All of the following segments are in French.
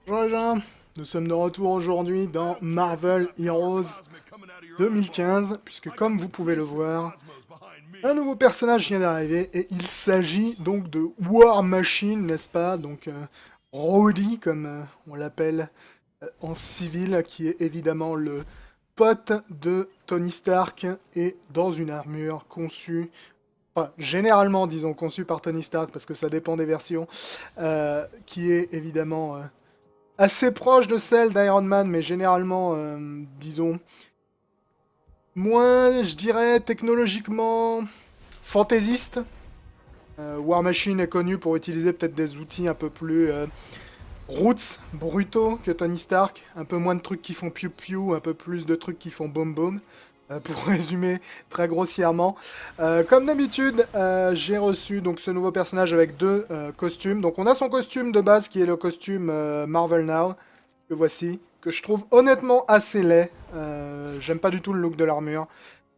Bonjour les gens, nous sommes de retour aujourd'hui dans Marvel Heroes 2015, puisque comme vous pouvez le voir, un nouveau personnage vient d'arriver, et il s'agit donc de War Machine, n'est-ce pas? Donc Rhodey, comme on l'appelle en civil, qui est évidemment le pote de Tony Stark, et dans une armure conçue, enfin généralement disons conçue par Tony Stark, parce que ça dépend des versions, qui est évidemment assez proche de celle d'Iron Man, mais généralement, disons, moins, je dirais, technologiquement fantaisiste. War Machine est connu pour utiliser peut-être des outils un peu plus roots, brutaux que Tony Stark. Un peu moins de trucs qui font piou-piou, un peu plus de trucs qui font boum-boum. Pour résumer très grossièrement. Comme d'habitude, j'ai reçu donc ce nouveau personnage avec deux costumes. Donc on a son costume de base qui est le costume Marvel Now, que voici, que je trouve honnêtement assez laid. J'aime pas du tout le look de l'armure.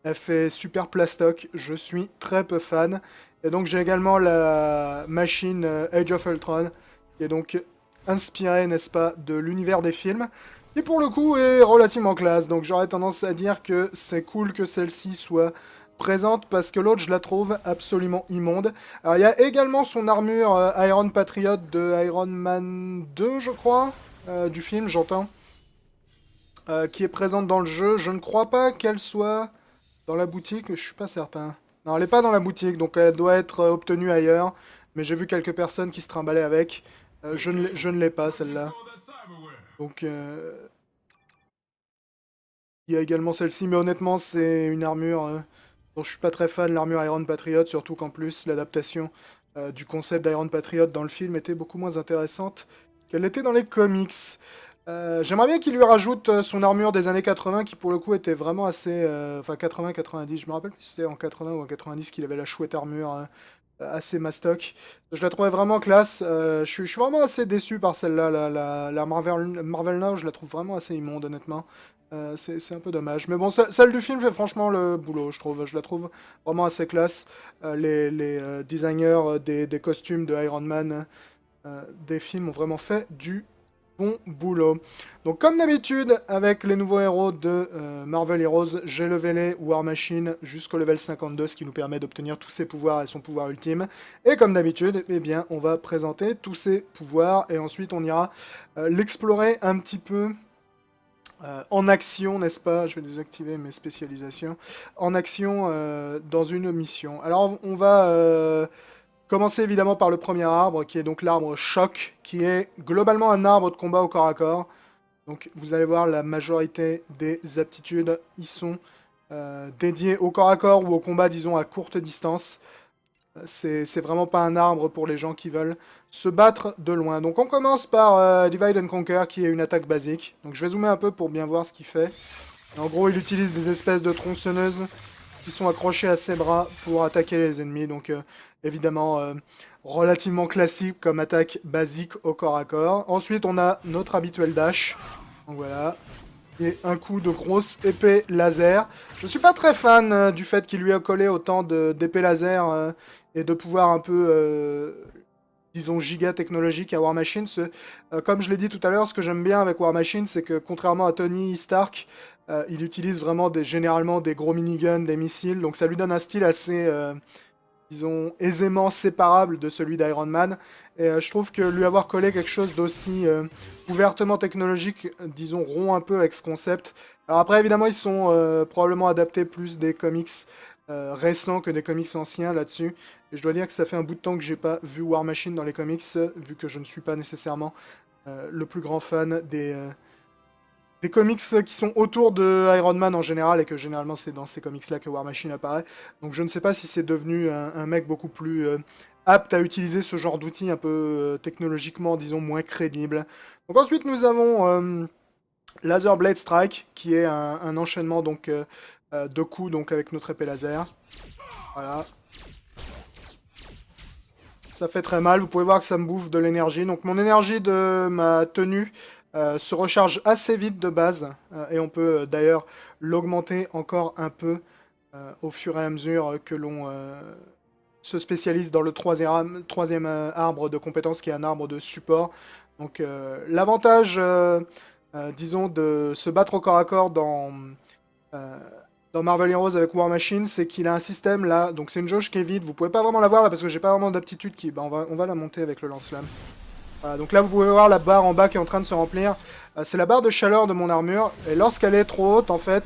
Elle fait super plastoc, je suis très peu fan. Et donc j'ai également la machine Age of Ultron, qui est donc inspirée, n'est-ce pas, de l'univers des films, qui pour le coup est relativement classe. Donc j'aurais tendance à dire que c'est cool que celle-ci soit présente, parce que l'autre je la trouve absolument immonde. Alors il y a également son armure Iron Patriot de Iron Man 2, je crois, du film, j'entends, qui est présente dans le jeu. Je ne crois pas qu'elle soit dans la boutique, je suis pas certain. Non, elle est pas dans la boutique, donc elle doit être obtenue ailleurs. Mais j'ai vu quelques personnes qui se trimballaient avec. Je ne l'ai pas, celle-là. Donc, il y a également celle-ci, mais honnêtement, c'est une armure dont je suis pas très fan, l'armure Iron Patriot, surtout qu'en plus, l'adaptation du concept d'Iron Patriot dans le film était beaucoup moins intéressante qu'elle l'était dans les comics. J'aimerais bien qu'il lui rajoute son armure des années 80, qui pour le coup était vraiment assez... Enfin 80-90, je me rappelle plus si c'était en 80 ou en 90 qu'il avait la chouette armure assez mastoc. Je la trouvais vraiment classe. Je suis vraiment assez déçu par celle-là. La Marvel Now, je la trouve vraiment assez immonde, honnêtement. C'est un peu dommage. Mais bon, celle du film fait franchement le boulot, je trouve. Je la trouve vraiment assez classe. Les designers des costumes de Iron Man des films ont vraiment fait du bon boulot. Donc comme d'habitude, avec les nouveaux héros de Marvel Heroes, j'ai levé les War Machine jusqu'au level 52, ce qui nous permet d'obtenir tous ses pouvoirs et son pouvoir ultime. Et comme d'habitude, eh bien, on va présenter tous ses pouvoirs et ensuite on ira l'explorer un petit peu en action, n'est-ce pas? Je vais désactiver mes spécialisations. En action dans une mission. Alors on va commencer évidemment par le premier arbre, qui est donc l'arbre choc, qui est globalement un arbre de combat au corps à corps. Donc vous allez voir, la majorité des aptitudes y sont dédiées au corps à corps ou au combat, disons, à courte distance. C'est vraiment pas un arbre pour les gens qui veulent se battre de loin. Donc on commence par Divide and Conquer, qui est une attaque basique. Donc je vais zoomer un peu pour bien voir ce qu'il fait. En gros, il utilise des espèces de tronçonneuses qui sont accrochées à ses bras pour attaquer les ennemis. Donc évidemment, relativement classique comme attaque basique au corps à corps. Ensuite, on a notre habituel dash. Donc voilà. Et un coup de grosse épée laser. Je suis pas très fan du fait qu'il lui a collé autant d'épées laser et de pouvoir un peu, disons, giga technologique à War Machine. Comme je l'ai dit tout à l'heure, ce que j'aime bien avec War Machine, c'est que contrairement à Tony Stark, il utilise vraiment généralement des gros miniguns, des missiles. Donc ça lui donne un style assez, disons, aisément séparable de celui d'Iron Man. Et je trouve que lui avoir collé quelque chose d'aussi ouvertement technologique, disons, rompt un peu avec ce concept. Alors après, évidemment, ils sont probablement adaptés plus des comics récents que des comics anciens là-dessus. Et je dois dire que ça fait un bout de temps que j'ai pas vu War Machine dans les comics, vu que je ne suis pas nécessairement le plus grand fan des comics qui sont autour de Iron Man en général, et que généralement c'est dans ces comics-là que War Machine apparaît. Donc je ne sais pas si c'est devenu un mec beaucoup plus apte à utiliser ce genre d'outils un peu technologiquement, disons, moins crédible. Donc ensuite nous avons Laser Blade Strike, qui est un enchaînement donc, de coups donc, avec notre épée laser. Voilà. Ça fait très mal, vous pouvez voir que ça me bouffe de l'énergie. Donc mon énergie de ma tenue se recharge assez vite de base, et on peut d'ailleurs l'augmenter encore un peu au fur et à mesure que l'on se spécialise dans le troisième arbre de compétences, qui est un arbre de support. Donc l'avantage, disons, de se battre au corps à corps euh, dans Marvel Heroes avec War Machine, c'est qu'il a un système là, donc c'est une jauge qui est vide, vous pouvez pas vraiment la voir là parce que j'ai pas vraiment d'aptitude qui... Bah, on va la monter avec le lance-flamme. Voilà, donc là vous pouvez voir la barre en bas qui est en train de se remplir. C'est la barre de chaleur de mon armure, et lorsqu'elle est trop haute en fait,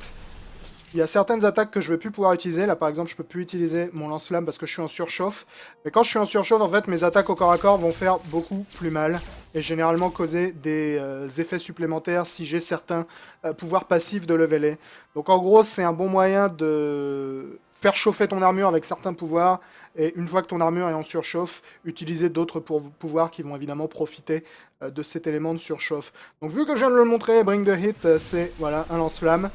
il y a certaines attaques que je vais plus pouvoir utiliser. Là, par exemple, je peux plus utiliser mon lance-flamme parce que je suis en surchauffe. Mais quand je suis en surchauffe, en fait, mes attaques au corps à corps vont faire beaucoup plus mal. Et généralement causer des effets supplémentaires si j'ai certains pouvoirs passifs de leveler. Donc en gros, c'est un bon moyen de faire chauffer ton armure avec certains pouvoirs. Et une fois que ton armure est en surchauffe, utiliser d'autres pouvoirs qui vont évidemment profiter de cet élément de surchauffe. Donc vu que je viens de le montrer, Bring the Hit, c'est voilà, un lance-flamme.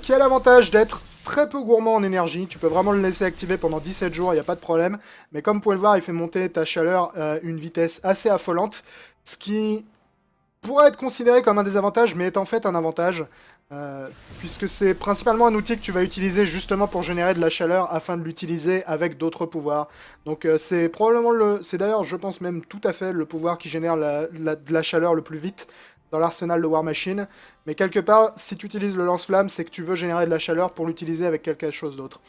Qui a l'avantage d'être très peu gourmand en énergie. Tu peux vraiment le laisser activer pendant 17 jours, il n'y a pas de problème. Mais comme vous pouvez le voir, il fait monter ta chaleur à une vitesse assez affolante. Ce qui pourrait être considéré comme un désavantage, mais est en fait un avantage. Puisque c'est principalement un outil que tu vas utiliser justement pour générer de la chaleur afin de l'utiliser avec d'autres pouvoirs. Donc c'est probablement c'est d'ailleurs, je pense même tout à fait le pouvoir qui génère de la chaleur le plus vite dans l'arsenal de War Machine. Mais quelque part, si tu utilises le lance-flamme, c'est que tu veux générer de la chaleur pour l'utiliser avec quelque chose d'autre.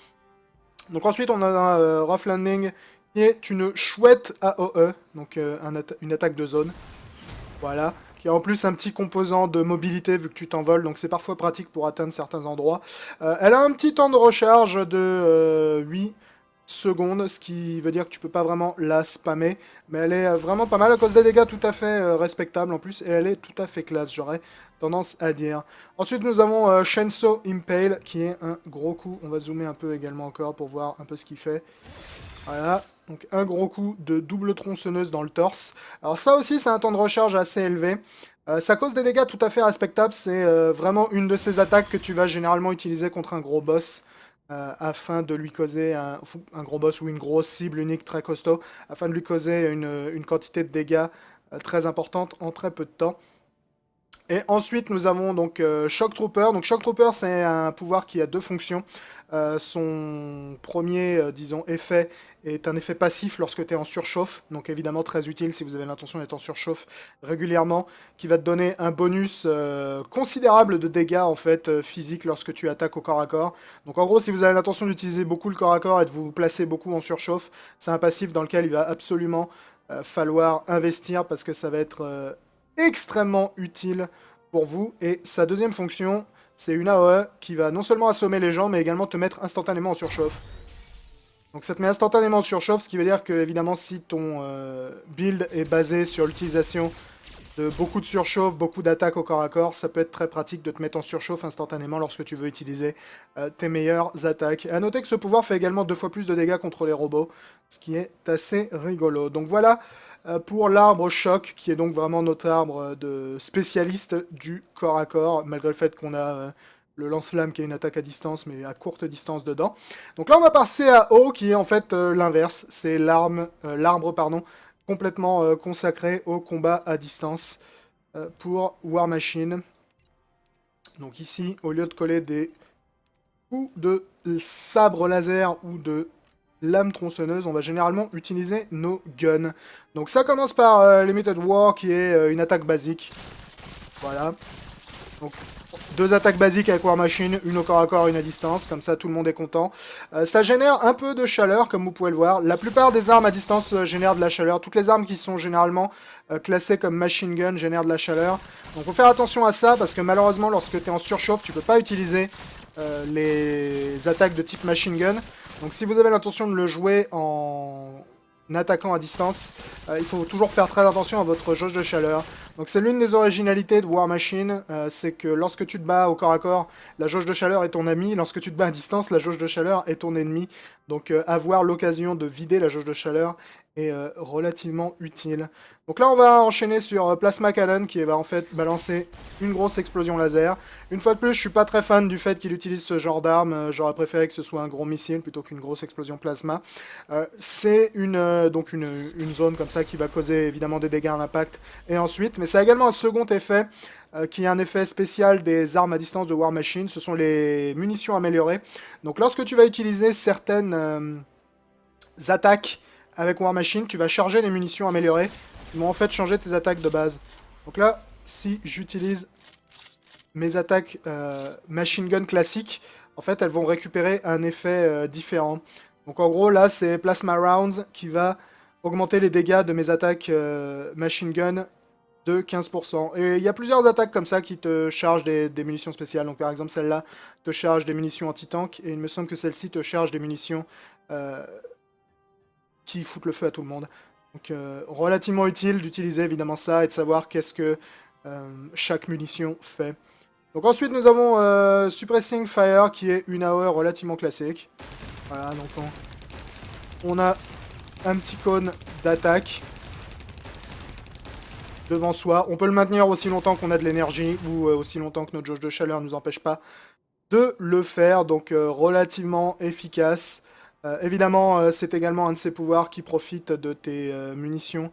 Donc ensuite, on a un Rough Landing qui est une chouette AOE, donc une attaque de zone. Voilà. Qui a en plus un petit composant de mobilité vu que tu t'envoles, donc c'est parfois pratique pour atteindre certains endroits. Elle a un petit temps de recharge de 8 secondes, ce qui veut dire que tu peux pas vraiment la spammer, mais elle est vraiment pas mal à cause des dégâts tout à fait respectables en plus, et elle est tout à fait classe, j'aurais tendance à dire. Ensuite nous avons Shenso Impale, qui est un gros coup, on va zoomer un peu également encore pour voir un peu ce qu'il fait. Voilà, donc un gros coup de double tronçonneuse dans le torse. Alors ça aussi c'est un temps de recharge assez élevé. Ça cause des dégâts tout à fait respectables, c'est vraiment une de ces attaques que tu vas généralement utiliser contre un gros boss. Afin de lui causer un gros boss ou une grosse cible unique très costaud, afin de lui causer une quantité de dégâts très importante en très peu de temps. Et ensuite, nous avons donc Shock Trooper. Donc Shock Trooper, c'est un pouvoir qui a deux fonctions. Son premier, disons, effet est un effet passif lorsque tu es en surchauffe. Donc évidemment très utile si vous avez l'intention d'être en surchauffe régulièrement, qui va te donner un bonus considérable de dégâts en fait physiques lorsque tu attaques au corps à corps. Donc en gros, si vous avez l'intention d'utiliser beaucoup le corps à corps et de vous placer beaucoup en surchauffe, c'est un passif dans lequel il va absolument falloir investir parce que ça va être extrêmement utile pour vous. Et sa deuxième fonction, c'est une AOE qui va non seulement assommer les gens, mais également te mettre instantanément en surchauffe. Donc ça te met instantanément en surchauffe, ce qui veut dire que, évidemment, si ton build est basé sur l'utilisation de beaucoup de surchauffe, beaucoup d'attaques au corps à corps, ça peut être très pratique de te mettre en surchauffe instantanément lorsque tu veux utiliser tes meilleures attaques. Et à noter que ce pouvoir fait également 2 fois plus de dégâts contre les robots, ce qui est assez rigolo. Donc voilà pour l'arbre choc, qui est donc vraiment notre arbre de spécialiste du corps à corps, malgré le fait qu'on a le lance-flamme qui est une attaque à distance, mais à courte distance dedans. Donc là on va passer à O, qui est en fait l'inverse, c'est l'arbre pardon, complètement consacré au combat à distance pour War Machine. Donc ici, au lieu de coller des coups de sabre laser ou de lame tronçonneuse, on va généralement utiliser nos guns. Donc ça commence par Limited War, qui est une attaque basique. Voilà. Donc 2 attaques basiques avec War Machine, une au corps à corps, une à distance, comme ça tout le monde est content. Ça génère un peu de chaleur, comme vous pouvez le voir. La plupart des armes à distance génèrent de la chaleur. Toutes les armes qui sont généralement classées comme machine gun génèrent de la chaleur. Donc faut faire attention à ça, parce que malheureusement, lorsque tu es en surchauffe, tu peux pas utiliser les attaques de type machine gun. Donc si vous avez l'intention de le jouer en attaquant à distance, il faut toujours faire très attention à votre jauge de chaleur. Donc c'est l'une des originalités de War Machine, c'est que lorsque tu te bats au corps à corps, la jauge de chaleur est ton ami, lorsque tu te bats à distance, la jauge de chaleur est ton ennemi. Donc avoir l'occasion de vider la jauge de chaleur est relativement utile. Donc là on va enchaîner sur Plasma Cannon qui va en fait balancer une grosse explosion laser. Une fois de plus, je suis pas très fan du fait qu'il utilise ce genre d'arme, j'aurais préféré que ce soit un gros missile plutôt qu'une grosse explosion plasma. C'est donc une zone comme ça qui va causer évidemment des dégâts à l'impact et ensuite, mais ça a également un second effet qui est un effet spécial des armes à distance de War Machine, ce sont les munitions améliorées. Donc lorsque tu vas utiliser certaines attaques avec War Machine, tu vas charger les munitions améliorées, qui vont en fait changer tes attaques de base. Donc là, si j'utilise mes attaques machine gun classiques, en fait, elles vont récupérer un effet différent. Donc en gros, là, c'est Plasma Rounds qui va augmenter les dégâts de mes attaques machine gun de 15%. Et il y a plusieurs attaques comme ça qui te chargent des munitions spéciales. Donc par exemple, celle-là te charge des munitions anti-tank, et il me semble que celle-ci te charge des munitions qui foutent le feu à tout le monde. Donc relativement utile d'utiliser évidemment ça et de savoir qu'est-ce que chaque munition fait. Donc ensuite nous avons Suppressing Fire qui est une AOE relativement classique. Voilà, donc on a un petit cône d'attaque devant soi. On peut le maintenir aussi longtemps qu'on a de l'énergie ou aussi longtemps que notre jauge de chaleur ne nous empêche pas de le faire. Donc relativement efficace. Évidemment, c'est également un de ses pouvoirs qui profite de tes munitions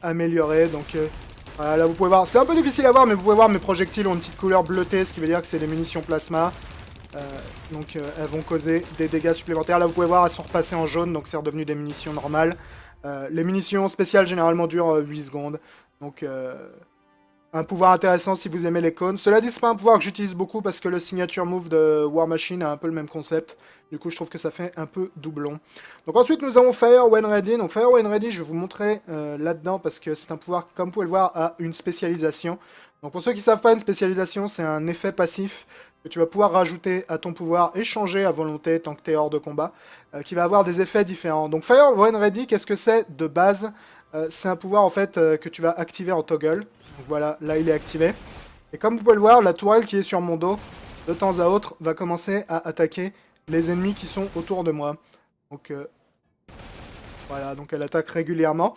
améliorées. Donc voilà, là vous pouvez voir, c'est un peu difficile à voir, mais vous pouvez voir mes projectiles ont une petite couleur bleutée, ce qui veut dire que c'est des munitions plasma. Donc elles vont causer des dégâts supplémentaires. Là vous pouvez voir, elles sont repassées en jaune, donc c'est redevenu des munitions normales. Les munitions spéciales généralement durent 8 secondes. Donc un pouvoir intéressant si vous aimez les cônes. Cela dit, c'est pas un pouvoir que j'utilise beaucoup parce que le signature move de War Machine a un peu le même concept. Du coup, je trouve que ça fait un peu doublon. Donc ensuite, nous avons Fire When Ready. Donc Fire When Ready, je vais vous montrer là-dedans parce que c'est un pouvoir, comme vous pouvez le voir, à une spécialisation. Donc pour ceux qui ne savent pas, une spécialisation, c'est un effet passif que tu vas pouvoir rajouter à ton pouvoir et changer à volonté tant que tu es hors de combat, qui va avoir des effets différents. Donc Fire When Ready, qu'est-ce que c'est de base? C'est un pouvoir en fait que tu vas activer en toggle. Donc voilà, là il est activé. Et comme vous pouvez le voir, la tourelle qui est sur mon dos, de temps à autre, va commencer à attaquer les ennemis qui sont autour de moi. Donc voilà, donc elle attaque régulièrement.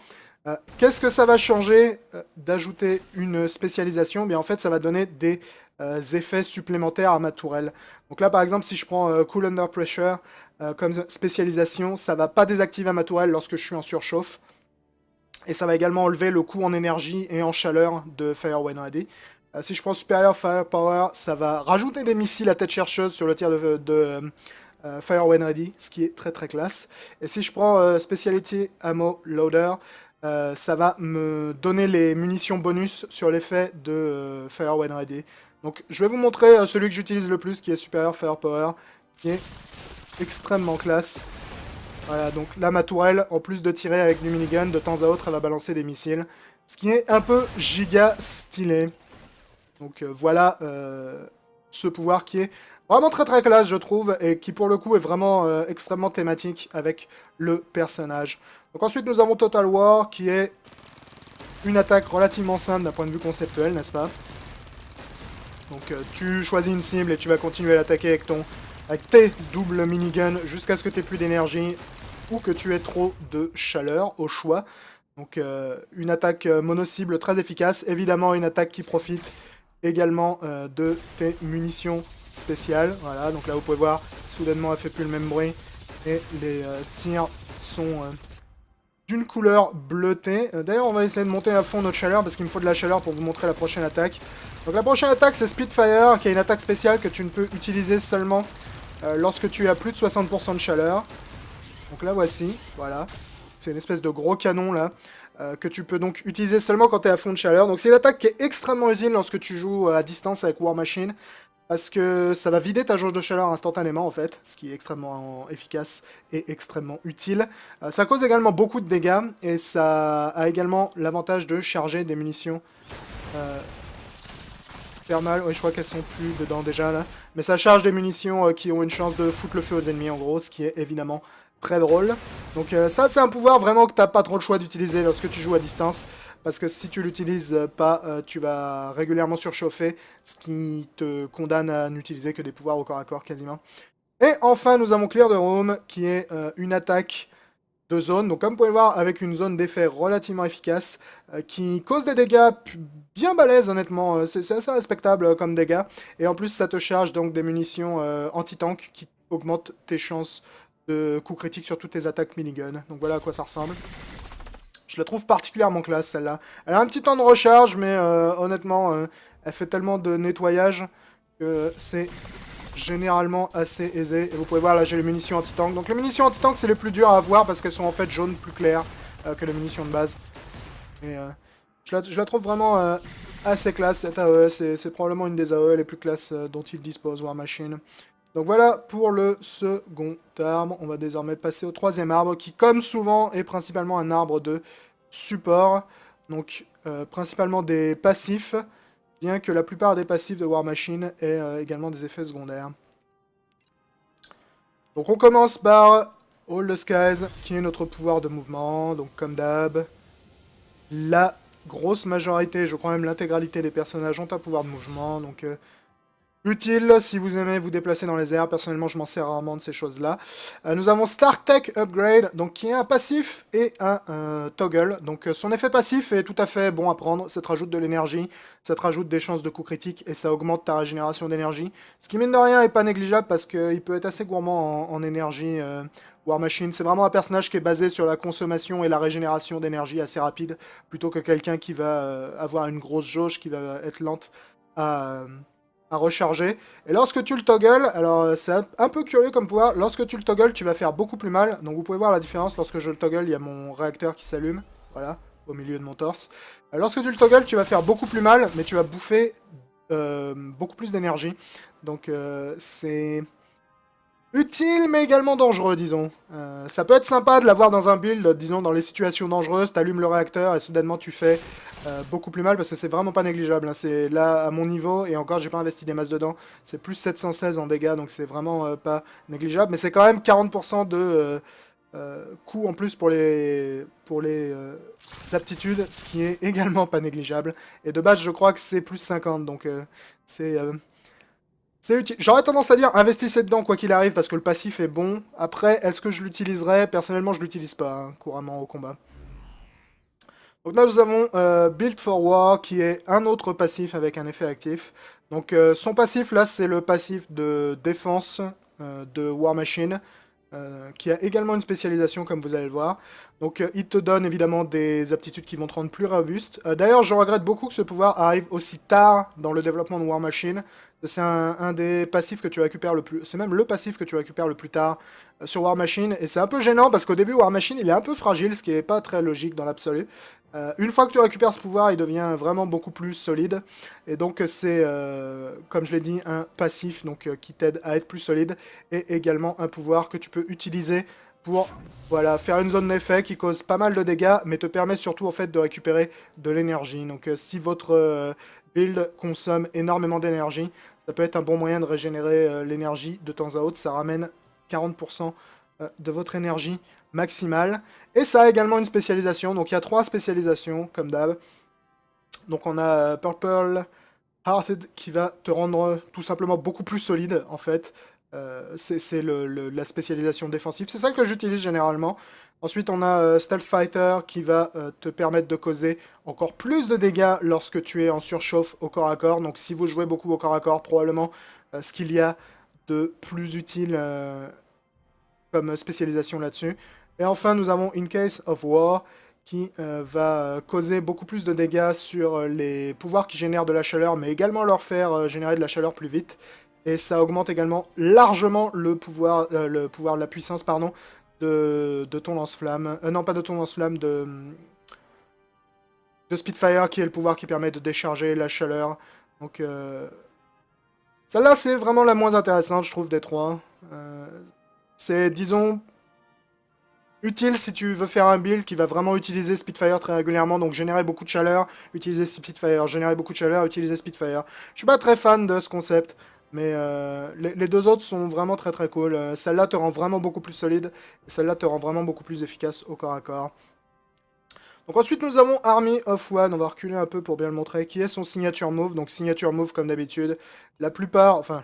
Qu'est-ce que ça va changer d'ajouter une spécialisation? Bien en fait, ça va donner des effets supplémentaires à ma tourelle. Donc là, par exemple, si je prends Cool Under Pressure comme spécialisation, ça va pas désactiver ma tourelle lorsque je suis en surchauffe. Et ça va également enlever le coût en énergie et en chaleur de Fire When Ready. Si je prends Superior Firepower, ça va rajouter des missiles à tête chercheuse sur le tir de Fire When Ready, ce qui est très très classe. Et si je prends Specialty Ammo Loader, ça va me donner les munitions bonus sur l'effet de Fire When Ready. Donc je vais vous montrer celui que j'utilise le plus, qui est Superior Firepower, qui est extrêmement classe. Voilà, donc là, ma tourelle, en plus de tirer avec du minigun, de temps à autre, elle va balancer des missiles. Ce qui est un peu giga stylé. Donc voilà ce pouvoir qui est vraiment très très classe, je trouve, et qui pour le coup est vraiment extrêmement thématique avec le personnage. Donc ensuite, nous avons Total War, qui est une attaque relativement simple d'un point de vue conceptuel, n'est-ce pas? Donc tu choisis une cible et tu vas continuer à l'attaquer avec tes doubles miniguns jusqu'à ce que tu n'aies plus d'énergie ou que tu aies trop de chaleur au choix. Donc une attaque mono-cible très efficace. Évidemment une attaque qui profite également de tes munitions spéciales. Voilà, donc là vous pouvez voir, soudainement elle fait plus le même bruit. Et les tirs sont d'une couleur bleutée. D'ailleurs on va essayer de monter à fond notre chaleur parce qu'il me faut de la chaleur pour vous montrer la prochaine attaque. Donc la prochaine attaque c'est Spitfire, qui est une attaque spéciale que tu ne peux utiliser seulement lorsque tu as plus de 60% de chaleur. Donc là voici, voilà. C'est une espèce de gros canon là, que tu peux donc utiliser seulement quand tu es à fond de chaleur. Donc c'est une attaque qui est extrêmement utile lorsque tu joues à distance avec War Machine, parce que ça va vider ta jauge de chaleur instantanément en fait, ce qui est extrêmement efficace et extrêmement utile. Ça cause également beaucoup de dégâts, et ça a également l'avantage de charger des munitions thermales. Oui, je crois qu'elles sont plus dedans déjà là. Mais ça charge des munitions qui ont une chance de foutre le feu aux ennemis en gros, ce qui est évidemment très drôle. Donc ça c'est un pouvoir vraiment que t'as pas trop le choix d'utiliser lorsque tu joues à distance, parce que si tu l'utilises pas, tu vas régulièrement surchauffer, ce qui te condamne à n'utiliser que des pouvoirs au corps à corps quasiment. Et enfin nous avons Clear the Room, qui est une attaque de zone, donc comme vous pouvez le voir, avec une zone d'effet relativement efficace, qui cause des dégâts bien balèzes honnêtement, c'est assez respectable comme dégâts, et en plus ça te charge donc des munitions anti-tank qui augmentent tes chances de coups critiques sur toutes tes attaques minigun. Donc voilà à quoi ça ressemble. Je la trouve particulièrement classe celle-là. Elle a un petit temps de recharge, mais honnêtement, elle fait tellement de nettoyage que c'est généralement assez aisé. Et vous pouvez voir là, j'ai les munitions anti-tank. Donc les munitions anti-tank, c'est les plus dures à avoir parce qu'elles sont en fait jaunes plus claires que les munitions de base. Et je la trouve vraiment assez classe, cette AOE. C'est probablement une des AOE les plus classes dont il dispose, War Machine. Donc voilà pour le second arbre. On va désormais passer au troisième arbre, qui, comme souvent, est principalement un arbre de support. Donc, principalement des passifs, bien que la plupart des passifs de War Machine aient également des effets secondaires. Donc on commence par All the Skies, qui est notre pouvoir de mouvement. Donc comme d'hab, la grosse majorité, je crois même l'intégralité des personnages ont un pouvoir de mouvement. Donc utile si vous aimez vous déplacer dans les airs. Personnellement, je m'en sers rarement de ces choses-là. Nous avons Stark Tech Upgrade, donc qui est un passif et un toggle. Donc son effet passif est tout à fait bon à prendre. Ça te rajoute de l'énergie, ça te rajoute des chances de coup critique et ça augmente ta régénération d'énergie. Ce qui, mine de rien, est pas négligeable parce qu'il peut être assez gourmand en énergie. War Machine, c'est vraiment un personnage qui est basé sur la consommation et la régénération d'énergie assez rapide, plutôt que quelqu'un qui va avoir une grosse jauge, qui va être lente à recharger. Et lorsque tu le toggles, alors c'est un peu curieux comme pouvoir, lorsque tu le toggles, tu vas faire beaucoup plus mal. Donc vous pouvez voir la différence, lorsque je le toggle, il y a mon réacteur qui s'allume, voilà, au milieu de mon torse. Lorsque tu le toggles, tu vas faire beaucoup plus mal, mais tu vas bouffer beaucoup plus d'énergie. Donc c'est utile, mais également dangereux, disons. Ça peut être sympa de l'avoir dans un build, disons, dans les situations dangereuses, t'allumes le réacteur et soudainement tu fais beaucoup plus mal, parce que c'est vraiment pas négligeable. Hein. C'est là, à mon niveau, et encore, j'ai pas investi des masses dedans, c'est plus 716 en dégâts, donc c'est vraiment pas négligeable. Mais c'est quand même 40% de coût en plus pour les aptitudes, ce qui est également pas négligeable. Et de base, je crois que c'est plus 50, donc c'est... c'est utile. J'aurais tendance à dire investissez dedans quoi qu'il arrive parce que le passif est bon. Après, est-ce que je l'utiliserai? Personnellement, je l'utilise pas hein, couramment au combat. Donc là, nous avons Build for War qui est un autre passif avec un effet actif. Donc son passif là, c'est le passif de défense de War Machine qui a également une spécialisation comme vous allez le voir. Donc il te donne évidemment des aptitudes qui vont te rendre plus robuste. D'ailleurs, je regrette beaucoup que ce pouvoir arrive aussi tard dans le développement de War Machine. C'est un des passifs que tu récupères le plus... C'est même le passif que tu récupères le plus tard sur War Machine. Et c'est un peu gênant parce qu'au début, War Machine, il est un peu fragile, ce qui n'est pas très logique dans l'absolu. Une fois que tu récupères ce pouvoir, il devient vraiment beaucoup plus solide. Et donc c'est, comme je l'ai dit, un passif donc, qui t'aide à être plus solide. Et également un pouvoir que tu peux utiliser pour voilà, faire une zone d'effet qui cause pas mal de dégâts, mais te permet surtout en fait de récupérer de l'énergie. Donc si votre build consomme énormément d'énergie, ça peut être un bon moyen de régénérer l'énergie de temps à autre. Ça ramène 40% de votre énergie maximale. Et ça a également une spécialisation. Donc il y a 3 spécialisations, comme d'hab. Donc on a Purple Hearted qui va te rendre tout simplement beaucoup plus solide, en fait. C'est la spécialisation défensive. C'est celle que j'utilise généralement. Ensuite, on a Stealth Fighter qui va te permettre de causer encore plus de dégâts lorsque tu es en surchauffe au corps à corps. Donc si vous jouez beaucoup au corps à corps, probablement ce qu'il y a de plus utile comme spécialisation là-dessus. Et enfin, nous avons In Case of War qui va causer beaucoup plus de dégâts sur les pouvoirs qui génèrent de la chaleur, mais également leur faire générer de la chaleur plus vite. Et ça augmente également largement le pouvoir de la puissance, pardon, de ton lance-flamme. Non, pas de ton lance-flamme, de Spitfire, qui est le pouvoir qui permet de décharger la chaleur. Donc, celle-là, c'est vraiment la moins intéressante, je trouve, des trois. C'est, disons, utile si tu veux faire un build qui va vraiment utiliser Spitfire très régulièrement, donc générer beaucoup de chaleur, utiliser Spitfire, générer beaucoup de chaleur, utiliser Spitfire. Je suis pas très fan de ce concept, mais les deux autres sont vraiment très très cool. Celle-là te rend vraiment beaucoup plus solide, et celle-là te rend vraiment beaucoup plus efficace au corps à corps. Donc ensuite nous avons Army of One, on va reculer un peu pour bien le montrer, qui est son signature move. Donc signature move comme d'habitude, la plupart, enfin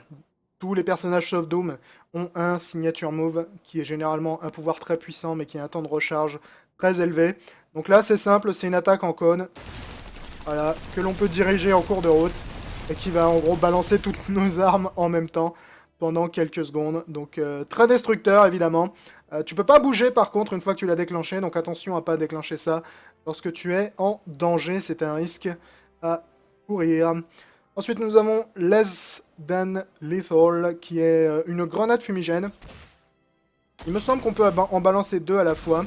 tous les personnages sauf Doom ont un signature move qui est généralement un pouvoir très puissant mais qui a un temps de recharge très élevé. Donc là c'est simple, c'est une attaque en cône, voilà, que l'on peut diriger en cours de route et qui va en gros balancer toutes nos armes en même temps pendant quelques secondes. Donc très destructeur évidemment. Tu peux pas bouger par contre une fois que tu l'as déclenché, donc attention à pas déclencher ça lorsque tu es en danger, c'est un risque à courir. Ensuite nous avons Less Than Lethal qui est une grenade fumigène. Il me semble qu'on peut en balancer 2 à la fois.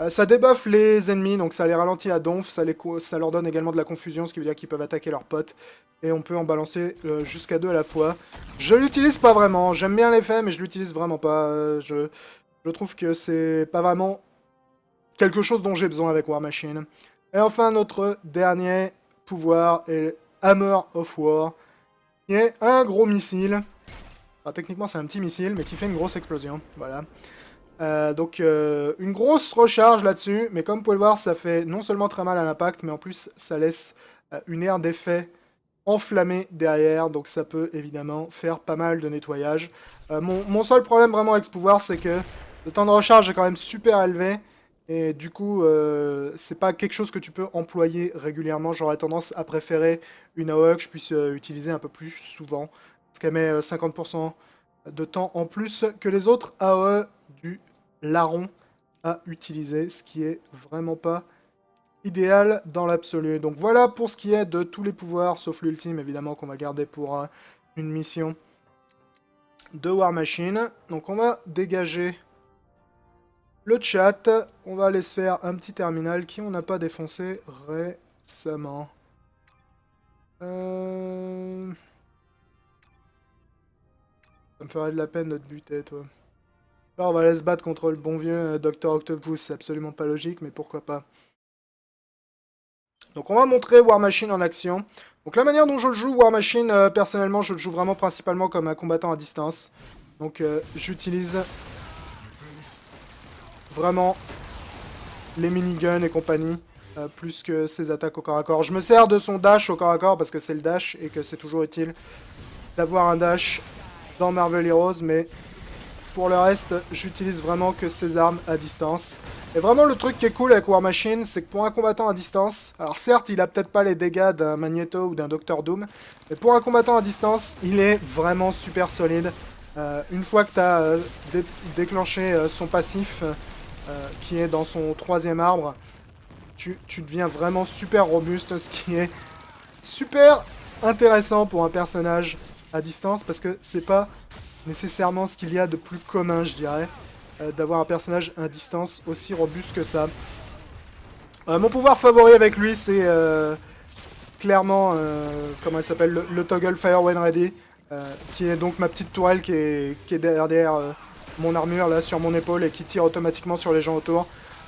Ça débuffe les ennemis, donc ça les ralentit à donf, ça leur donne également de la confusion, ce qui veut dire qu'ils peuvent attaquer leurs potes. Et on peut en balancer jusqu'à 2 à la fois. Je l'utilise pas vraiment, j'aime bien l'effet, mais je l'utilise vraiment pas. Je trouve que c'est pas vraiment quelque chose dont j'ai besoin avec War Machine. Et enfin, notre dernier pouvoir est Hammer of War, qui est un gros missile. Enfin, techniquement, c'est un petit missile, mais qui fait une grosse explosion. Voilà. Donc une grosse recharge là-dessus, mais comme vous pouvez le voir, ça fait non seulement très mal à l'impact, mais en plus ça laisse une aire d'effet enflammée derrière, donc ça peut évidemment faire pas mal de nettoyage. Mon seul problème vraiment avec ce pouvoir, c'est que le temps de recharge est quand même super élevé, et du coup c'est pas quelque chose que tu peux employer régulièrement. J'aurais tendance à préférer une AOE que je puisse utiliser un peu plus souvent, parce qu'elle met 50% de temps en plus que les autres AOE du larron à utiliser, ce qui est vraiment pas idéal dans l'absolu. Donc voilà pour ce qui est de tous les pouvoirs, sauf l'ultime évidemment qu'on va garder pour une mission de War Machine. Donc on va dégager le chat, on va aller se faire un petit terminal qui on n'a pas défoncé récemment. Ça me ferait de la peine de te buter, toi. Là, on va aller se battre contre le bon vieux Dr Octopus, c'est absolument pas logique, mais pourquoi pas. Donc on va montrer War Machine en action. Donc la manière dont je le joue, War Machine, personnellement, je le joue vraiment principalement comme un combattant à distance. Donc j'utilise vraiment les miniguns et compagnie, plus que ses attaques au corps à corps. Je me sers de son dash au corps à corps parce que c'est le dash et que c'est toujours utile d'avoir un dash dans Marvel Heroes, mais pour le reste, j'utilise vraiment que ses armes à distance. Et vraiment, le truc qui est cool avec War Machine, c'est que pour un combattant à distance, alors certes, il a peut-être pas les dégâts d'un Magneto ou d'un Doctor Doom, mais pour un combattant à distance, il est vraiment super solide. Une fois que tu as déclenché son passif, qui est dans son 3e arbre, tu deviens vraiment super robuste, ce qui est super intéressant pour un personnage à distance, parce que c'est pas nécessairement ce qu'il y a de plus commun, je dirais, d'avoir un personnage à distance aussi robuste que ça. Mon pouvoir favori avec lui, c'est clairement, comment il s'appelle, le toggle Fire When Ready, qui est donc ma petite tourelle qui est derrière mon armure, là, sur mon épaule, et qui tire automatiquement sur les gens autour.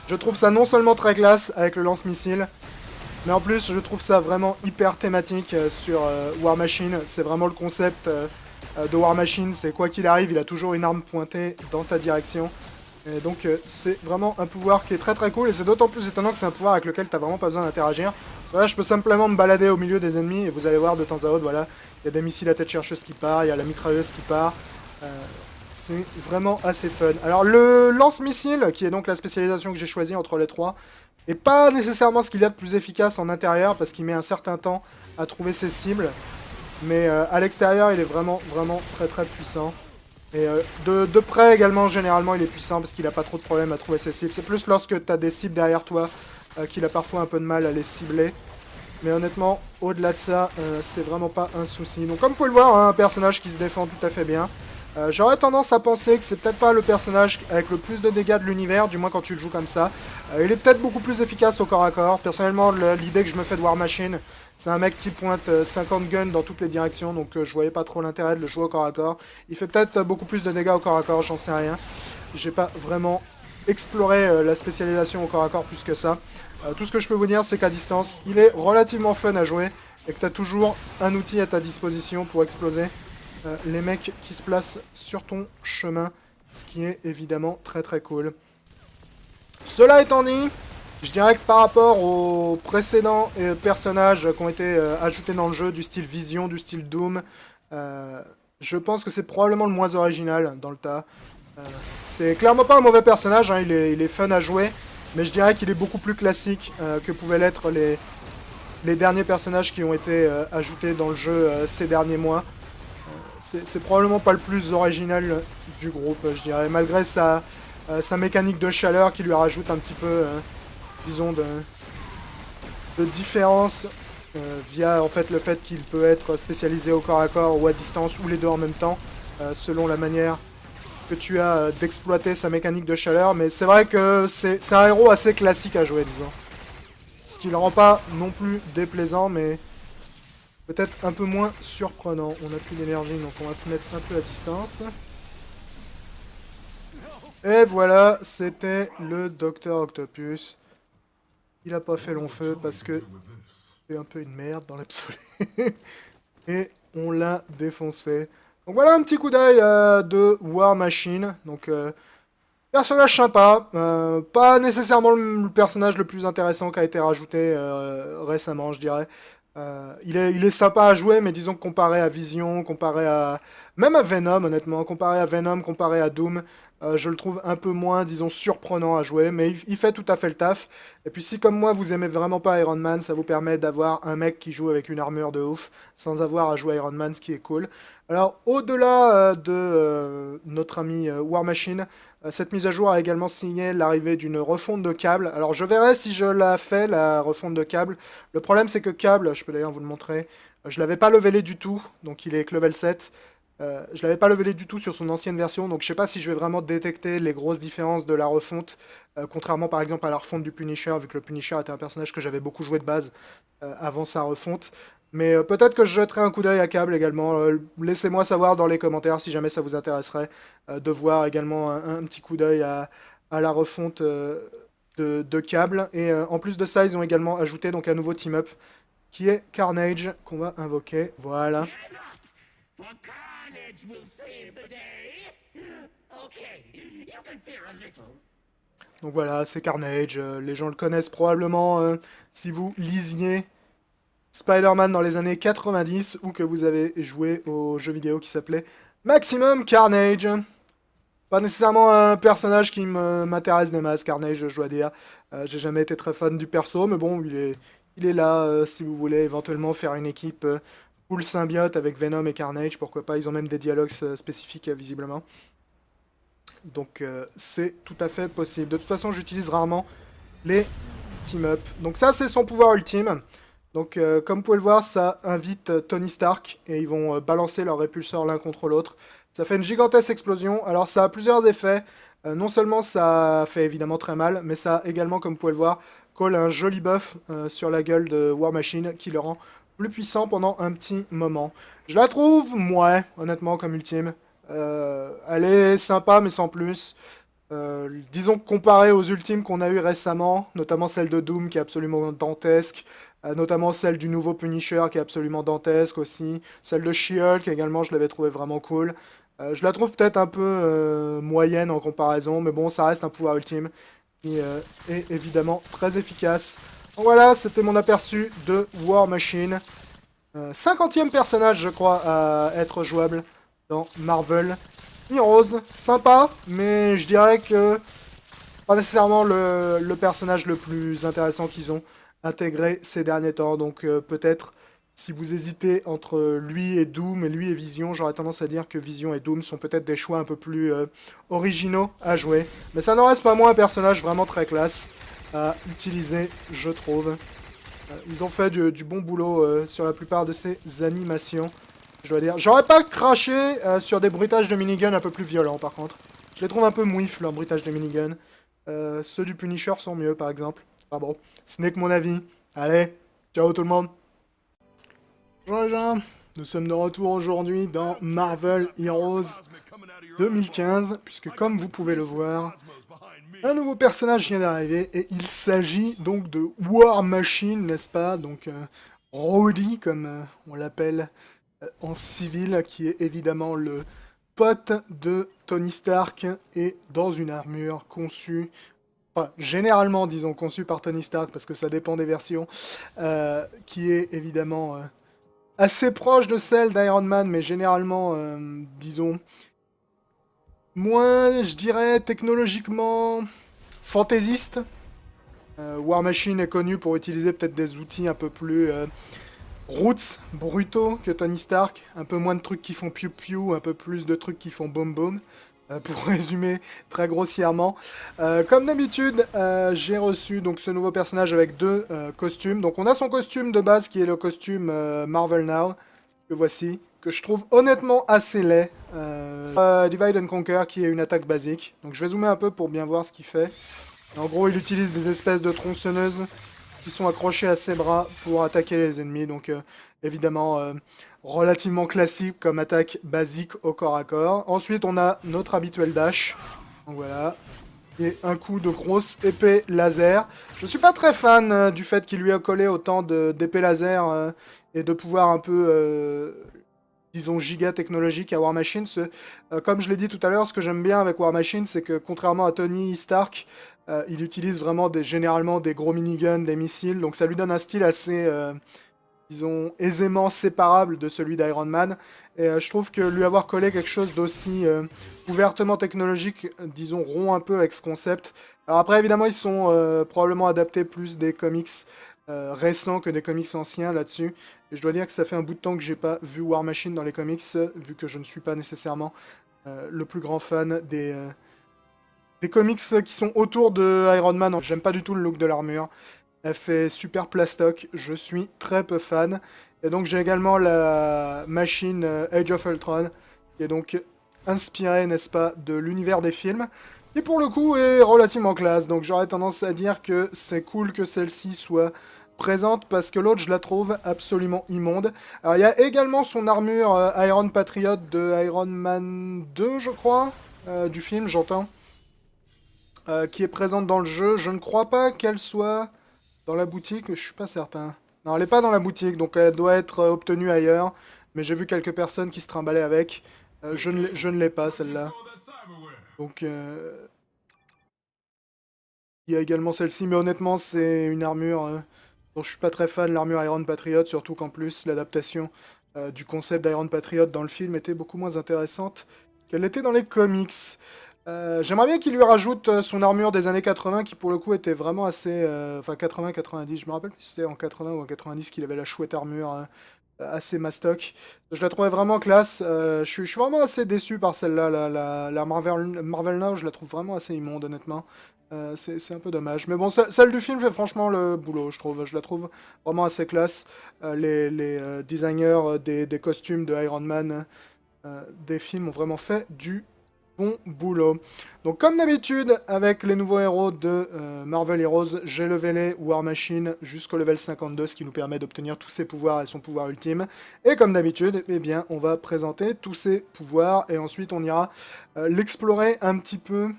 Je trouve ça non seulement très classe avec le lance-missile, mais en plus, je trouve ça vraiment hyper thématique sur War Machine. C'est vraiment le concept de War Machine, c'est quoi qu'il arrive, il a toujours une arme pointée dans ta direction. Et donc c'est vraiment un pouvoir qui est très très cool, et c'est d'autant plus étonnant que c'est un pouvoir avec lequel t'as vraiment pas besoin d'interagir. Là, je peux simplement me balader au milieu des ennemis, et vous allez voir de temps à autre, voilà, il y a des missiles à tête chercheuse qui partent, il y a la mitrailleuse qui part. C'est vraiment assez fun. Alors le lance-missile, qui est donc la spécialisation que j'ai choisie entre les trois, est pas nécessairement ce qu'il y a de plus efficace en intérieur, parce qu'il met un certain temps à trouver ses cibles. Mais à l'extérieur, il est vraiment très très puissant. Et de près également, généralement, il est puissant parce qu'il n'a pas trop de problème à trouver ses cibles. C'est plus lorsque tu as des cibles derrière toi qu'il a parfois un peu de mal à les cibler. Mais honnêtement, au-delà de ça, c'est vraiment pas un souci. Donc comme vous pouvez le voir, hein, un personnage qui se défend tout à fait bien. J'aurais tendance à penser que c'est peut-être pas le personnage avec le plus de dégâts de l'univers, du moins quand tu le joues comme ça. Il est peut-être beaucoup plus efficace au corps à corps. Personnellement, l'idée que je me fais de War Machine, c'est un mec qui pointe 50 guns dans toutes les directions, donc je voyais pas trop l'intérêt de le jouer au corps à corps. Il fait peut-être beaucoup plus de dégâts au corps à corps, j'en sais rien. J'ai pas vraiment exploré la spécialisation au corps à corps plus que ça. Tout ce que je peux vous dire, c'est qu'à distance, il est relativement fun à jouer, et que tu as toujours un outil à ta disposition pour exploser les mecs qui se placent sur ton chemin, ce qui est évidemment très très cool. Cela étant dit, je dirais que par rapport aux précédents personnages qui ont été ajoutés dans le jeu, du style Vision, du style Doom, je pense que c'est probablement le moins original dans le tas. C'est clairement pas un mauvais personnage, hein, il est fun à jouer, mais je dirais qu'il est beaucoup plus classique que pouvaient l'être les derniers personnages qui ont été ajoutés dans le jeu ces derniers mois. C'est probablement pas le plus original du groupe, je dirais, malgré sa mécanique de chaleur qui lui rajoute un petit peu, disons, de différence via en fait le fait qu'il peut être spécialisé au corps à corps ou à distance, ou les deux en même temps, selon la manière que tu as d'exploiter sa mécanique de chaleur, mais c'est vrai que c'est un héros assez classique à jouer, disons. Ce qui le rend pas non plus déplaisant, mais peut-être un peu moins surprenant. On n'a plus d'énergie, donc on va se mettre un peu à distance. Et voilà, c'était le Docteur Octopus. Il a pas fait long feu parce que c'est un peu une merde dans l'absolu. Et on l'a défoncé. Donc voilà un petit coup d'œil de War Machine. Donc personnage sympa. Pas nécessairement le personnage le plus intéressant qui a été rajouté récemment, je dirais. Il est sympa à jouer, mais disons que comparé à Vision, comparé à... Même à Venom, honnêtement, comparé à Venom, comparé à Doom, je le trouve un peu moins, disons, surprenant à jouer, mais il fait tout à fait le taf. Et puis si, comme moi, vous aimez vraiment pas Iron Man, ça vous permet d'avoir un mec qui joue avec une armure de ouf, sans avoir à jouer Iron Man, ce qui est cool. Alors, au-delà de notre ami War Machine, cette mise à jour a également signé l'arrivée d'une refonte de câble. Alors, je verrai si je la fais, la refonte de câble. Le problème, c'est que câble, je peux d'ailleurs vous le montrer, je l'avais pas levelé du tout, donc il est que level 7. Je l'avais pas levelé du tout sur son ancienne version, donc je sais pas si je vais vraiment détecter les grosses différences de la refonte, contrairement par exemple à la refonte du Punisher, vu que le Punisher était un personnage que j'avais beaucoup joué de base avant sa refonte. Mais peut-être que je jetterai un coup d'œil à câble également. Laissez-moi savoir dans les commentaires si jamais ça vous intéresserait de voir également un petit coup d'œil à la refonte de câble. Et en plus de ça, ils ont également ajouté donc un nouveau team-up qui est Carnage qu'on va invoquer. Voilà. Donc voilà, c'est Carnage. Les gens le connaissent probablement si vous lisiez Spider-Man dans les années 90 ou que vous avez joué au jeu vidéo qui s'appelait Maximum Carnage. Pas nécessairement un personnage qui m'intéresse des masses, Carnage, je dois dire. J'ai jamais été très fan du perso, mais bon, il est là si vous voulez éventuellement faire une équipe full symbiote avec Venom et Carnage, pourquoi pas, ils ont même des dialogues spécifiques visiblement. Donc c'est tout à fait possible. De toute façon, j'utilise rarement les team-up. Donc ça, c'est son pouvoir ultime. Donc comme vous pouvez le voir, ça invite Tony Stark et ils vont balancer leurs répulseurs l'un contre l'autre. Ça fait une gigantesque explosion. Alors ça a plusieurs effets. Non seulement ça fait évidemment très mal, mais ça a également, comme vous pouvez le voir, colle un joli buff sur la gueule de War Machine qui le rend plus puissant pendant un petit moment. Je la trouve, ouais, honnêtement, comme ultime. Elle est sympa, mais sans plus. Disons que comparé aux ultimes qu'on a eu récemment, notamment celle de Doom qui est absolument dantesque, notamment celle du nouveau Punisher qui est absolument dantesque aussi, celle de She-Hulk également, je l'avais trouvé vraiment cool. Je la trouve peut-être un peu moyenne en comparaison, mais bon, ça reste un pouvoir ultime qui est évidemment très efficace. Donc voilà, c'était mon aperçu de War Machine. 50e personnage, je crois, à être jouable dans Marvel Heroes. Sympa, mais je dirais que pas nécessairement le personnage le plus intéressant qu'ils ont intégré ces derniers temps. Donc peut-être, si vous hésitez entre lui et Doom et lui et Vision, j'aurais tendance à dire que Vision et Doom sont peut-être des choix un peu plus originaux à jouer. Mais ça n'en reste pas moins un personnage vraiment très classe à utiliser, je trouve. Ils ont fait du bon boulot sur la plupart de ces animations, je dois dire. J'aurais pas craché sur des bruitages de minigun un peu plus violents, par contre. Je les trouve un peu mouif, leurs bruitages de minigun. Ceux du Punisher sont mieux, par exemple. Ah bon, ce n'est que mon avis. Allez, ciao tout le monde. Bonjour les gens, nous sommes de retour aujourd'hui dans Marvel Heroes 2015, puisque comme vous pouvez le voir, un nouveau personnage vient d'arriver, et il s'agit donc de War Machine, n'est-ce pas? Donc Rhodey, comme on l'appelle en civil, qui est évidemment le pote de Tony Stark, et dans une armure conçue, enfin généralement disons conçue par Tony Stark, parce que ça dépend des versions, qui est évidemment assez proche de celle d'Iron Man, mais généralement, disons, moins, je dirais, technologiquement fantaisiste. War Machine est connu pour utiliser peut-être des outils un peu plus roots, brutaux que Tony Stark. Un peu moins de trucs qui font piou-piou, un peu plus de trucs qui font boom-boom. Pour résumer très grossièrement. Comme d'habitude, j'ai reçu donc ce nouveau personnage avec deux costumes. Donc on a son costume de base qui est le costume Marvel Now, que voici. que je trouve honnêtement assez laid. Divide and Conquer, qui est une attaque basique. Donc je vais zoomer un peu pour bien voir ce qu'il fait. Et en gros, il utilise des espèces de tronçonneuses qui sont accrochées à ses bras pour attaquer les ennemis. Donc évidemment, relativement classique comme attaque basique au corps à corps. Ensuite, on a notre habituel dash. Donc voilà. Et un coup de grosse épée laser. Je suis pas très fan du fait qu'il lui a collé autant d'épées laser et de pouvoir un peu, disons, giga technologique à War Machine. Comme je l'ai dit tout à l'heure, ce que j'aime bien avec War Machine, c'est que contrairement à Tony Stark, il utilise vraiment généralement des gros miniguns, des missiles. Donc ça lui donne un style assez, disons, aisément séparable de celui d'Iron Man. Et je trouve que lui avoir collé quelque chose d'aussi ouvertement technologique, disons, rompt un peu avec ce concept. Alors après, évidemment, ils sont probablement adaptés plus des comics récents que des comics anciens là-dessus. Et je dois dire que ça fait un bout de temps que j'ai pas vu War Machine dans les comics, vu que je ne suis pas nécessairement le plus grand fan des comics qui sont autour de Iron Man. J'aime pas du tout le look de l'armure. Elle fait super plastoc, je suis très peu fan. Et donc j'ai également la machine Age of Ultron, qui est donc inspirée, n'est-ce pas, de l'univers des films, qui pour le coup est relativement classe. Donc j'aurais tendance à dire que c'est cool que celle-ci soit présente, parce que l'autre je la trouve absolument immonde. Alors il y a également son armure Iron Patriot de Iron Man 2, je crois, du film, j'entends, qui est présente dans le jeu. Je ne crois pas qu'elle soit dans la boutique, je suis pas certain. Non, elle est pas dans la boutique, donc elle doit être obtenue ailleurs. Mais j'ai vu quelques personnes qui se trimballaient avec. Je ne l'ai pas, celle-là. Donc, il y a également celle-ci, mais honnêtement, c'est une armure dont je suis pas très fan, l'armure Iron Patriot, surtout qu'en plus, l'adaptation du concept d'Iron Patriot dans le film était beaucoup moins intéressante qu'elle était dans les comics. J'aimerais bien qu'il lui rajoute son armure des années 80 qui pour le coup était vraiment assez... Enfin 80-90, je me rappelle plus si c'était en 80 ou en 90 qu'il avait la chouette armure assez mastoc. Je la trouvais vraiment classe. Je suis vraiment assez déçu par celle-là. La Marvel Now, je la trouve vraiment assez immonde honnêtement. C'est un peu dommage. Mais bon, celle du film fait franchement le boulot, je trouve. Je la trouve vraiment assez classe. Les designers des costumes de Iron Man des films ont vraiment fait du bon boulot. Donc comme d'habitude, avec les nouveaux héros de Marvel Heroes, j'ai levé les War Machine jusqu'au level 52, ce qui nous permet d'obtenir tous ses pouvoirs et son pouvoir ultime. Et comme d'habitude, eh bien, on va présenter tous ses pouvoirs, et ensuite on ira l'explorer un petit peu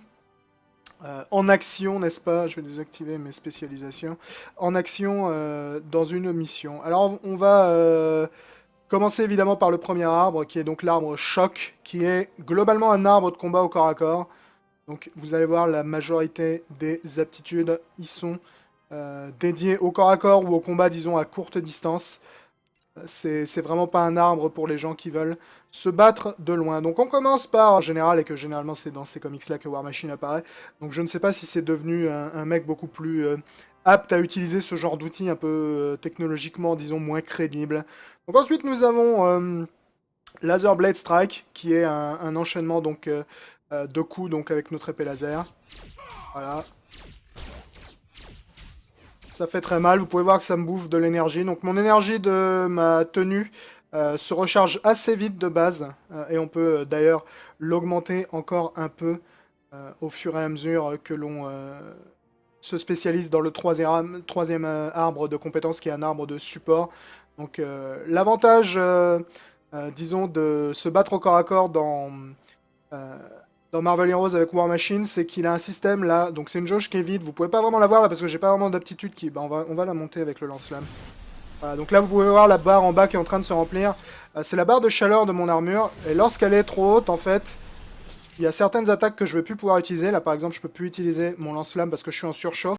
en action, n'est-ce pas? Je vais désactiver mes spécialisations. En action dans une mission. Alors on va... commencer évidemment par le premier arbre, qui est donc l'arbre choc, qui est globalement un arbre de combat au corps à corps. Donc vous allez voir, la majorité des aptitudes y sont dédiées au corps à corps ou au combat, disons, à courte distance. C'est vraiment pas un arbre pour les gens qui veulent se battre de loin. Donc on commence par, en général, et que généralement c'est dans ces comics-là que War Machine apparaît, donc je ne sais pas si c'est devenu un mec beaucoup plus apte à utiliser ce genre d'outils un peu technologiquement, disons, moins crédible. Donc ensuite nous avons Laser Blade Strike, qui est un enchaînement donc, de coups donc, avec notre épée laser. Voilà. Ça fait très mal, vous pouvez voir que ça me bouffe de l'énergie. Donc mon énergie de ma tenue se recharge assez vite de base. Et on peut d'ailleurs l'augmenter encore un peu au fur et à mesure que l'on se spécialise dans le troisième arbre de compétences, qui est un arbre de support. Donc l'avantage, disons, de se battre au corps à corps dans Marvel Heroes avec War Machine, c'est qu'il a un système là, donc c'est une jauge qui est vide, vous pouvez pas vraiment la voir là parce que j'ai pas vraiment d'aptitude qui... Bah, on va la monter avec le lance-flamme. Voilà, donc là vous pouvez voir la barre en bas qui est en train de se remplir. C'est la barre de chaleur de mon armure, et lorsqu'elle est trop haute en fait, il y a certaines attaques que je vais plus pouvoir utiliser. Là par exemple je peux plus utiliser mon lance-flamme parce que je suis en surchauffe.